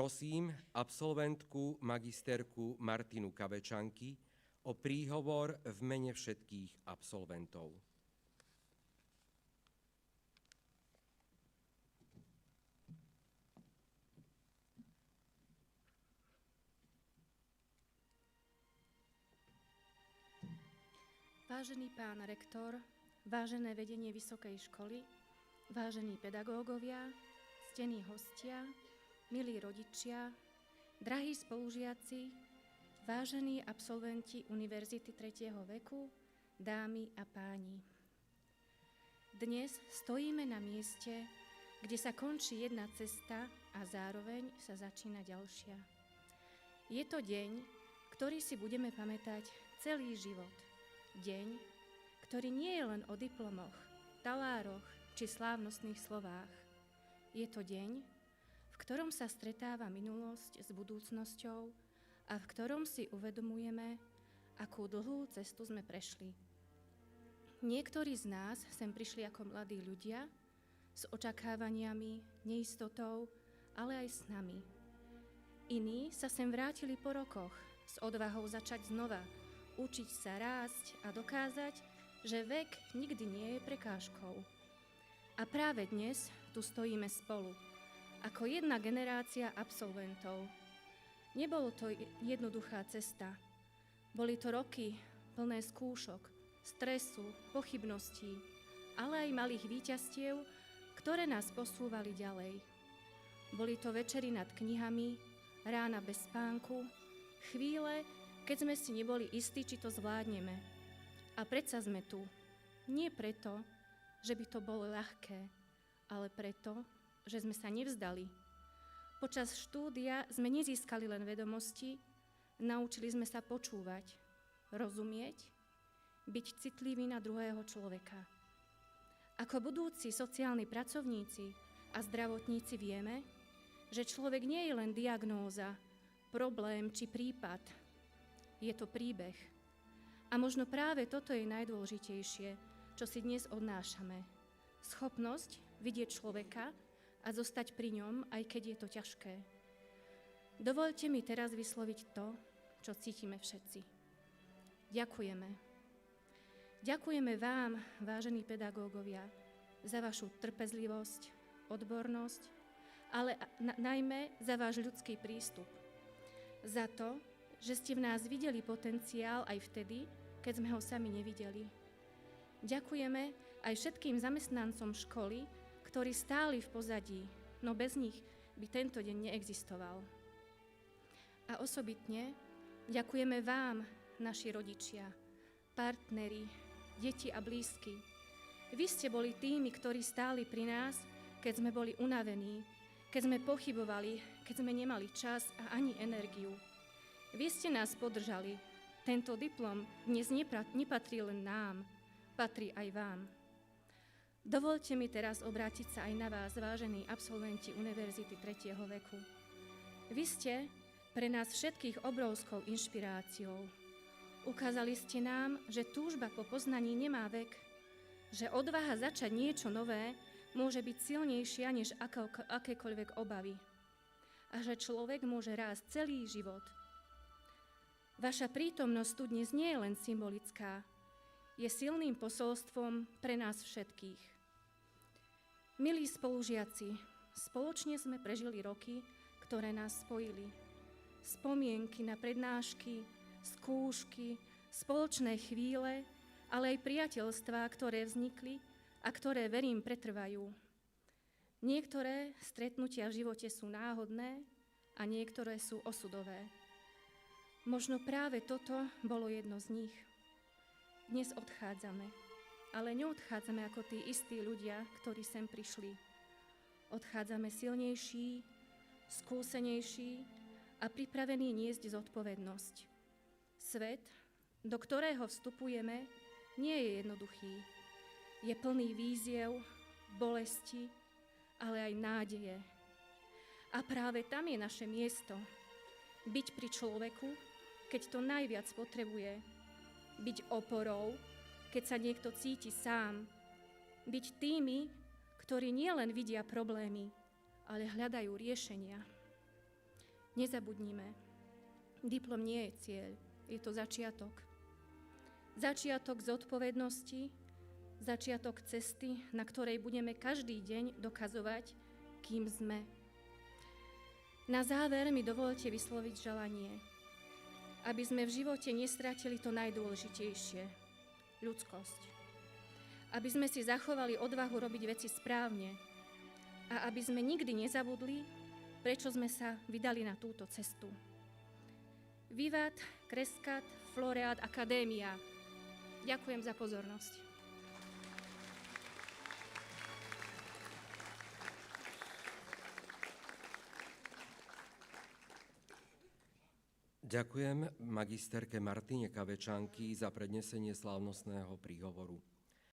Prosím absolventku magisterku Martinu Kavečanky o príhovor v mene všetkých absolventov. Vážený pán rektor, vážené vedenie vysokej školy, vážení pedagógovia, ctení hostia, milí rodičia, drahí spolužiaci, vážení absolventi Univerzity 3. veku, dámy a páni. Dnes stojíme na mieste, kde sa končí jedna cesta a zároveň sa začína ďalšia. Je to deň, ktorý si budeme pamätať celý život. Deň, ktorý nie je len o diplomoch, talároch či slávnostných slovách. Je to deň, v ktorom sa stretáva minulosť s budúcnosťou a v ktorom si uvedomujeme, akú dlhú cestu sme prešli. Niektorí z nás sem prišli ako mladí ľudia, s očakávaniami, neistotou, ale aj s nami. Iní sa sem vrátili po rokoch, s odvahou začať znova, učiť sa rásť a dokázať, že vek nikdy nie je prekážkou. A práve dnes tu stojíme spolu, ako jedna generácia absolventov. Nebolo to jednoduchá cesta. Boli to roky plné skúšok, stresu, pochybností, ale aj malých víťazstiev, ktoré nás posúvali ďalej. Boli to večery nad knihami, rána bez spánku, chvíle, keď sme si neboli istí, či to zvládneme. A predsa sme tu. Nie preto, že by to bolo ľahké, ale preto, že sme sa nevzdali. Počas štúdia sme nezískali len vedomosti, naučili sme sa počúvať, rozumieť, byť citlivý na druhého človeka. Ako budúci sociálni pracovníci a zdravotníci vieme, že človek nie je len diagnóza, problém či prípad. Je to príbeh. A možno práve toto je najdôležitejšie, čo si dnes odnášame. Schopnosť vidieť človeka a zostať pri ňom, aj keď je to ťažké. Dovoľte mi teraz vysloviť to, čo cítime všetci. Ďakujeme. Ďakujeme vám, vážení pedagógovia, za vašu trpezlivosť, odbornosť, ale najmä za váš ľudský prístup. Za to, že ste v nás videli potenciál aj vtedy, keď sme ho sami nevideli. Ďakujeme aj všetkým zamestnancom školy, ktorí stáli v pozadí, no bez nich by tento deň neexistoval. A osobitne ďakujeme vám, naši rodičia, partneri, deti a blízky. Vy ste boli tými, ktorí stáli pri nás, keď sme boli unavení, keď sme pochybovali, keď sme nemali čas a ani energiu. Vy ste nás podržali. Tento diplom dnes nepatrí len nám, patrí aj vám. Dovoľte mi teraz obrátiť sa aj na vás, vážení absolventi Univerzity 3. veku. Vy ste pre nás všetkých obrovskou inšpiráciou. Ukázali ste nám, že túžba po poznaní nemá vek, že odvaha začať niečo nové môže byť silnejšia než akékoľvek obavy a že človek môže rásť celý život. Vaša prítomnosť tu dnes nie je len symbolická, je silným posolstvom pre nás všetkých. Milí spolužiaci, spoločne sme prežili roky, ktoré nás spojili. Spomienky na prednášky, skúšky, spoločné chvíle, ale aj priateľstvá, ktoré vznikli a ktoré, verím, pretrvajú. Niektoré stretnutia v živote sú náhodné a niektoré sú osudové. Možno práve toto bolo jedno z nich. Dnes odchádzame, ale neodchádzame ako tí istí ľudia, ktorí sem prišli. Odchádzame silnejší, skúsenejší a pripravení niesť zodpovednosť. Svet, do ktorého vstupujeme, nie je jednoduchý. Je plný víziev, bolesti, ale aj nádeje. A práve tam je naše miesto. Byť pri človeku, keď to najviac potrebuje. Byť oporou, keď sa niekto cíti sám. Byť tými, ktorí nielen vidia problémy, ale hľadajú riešenia. Nezabudnime, diplom nie je cieľ, je to začiatok. Začiatok zodpovednosti, začiatok cesty, na ktorej budeme každý deň dokazovať, kým sme. Na záver mi dovolte vysloviť želanie, aby sme v živote nestratili to najdôležitejšie, ľudskosť. Aby sme si zachovali odvahu robiť veci správne a aby sme nikdy nezabudli, prečo sme sa vydali na túto cestu. Vivat, Crescat, Floreat Academia. Ďakujem za pozornosť. Ďakujem magisterke Martine Kavečanky za prednesenie slávnostného príhovoru.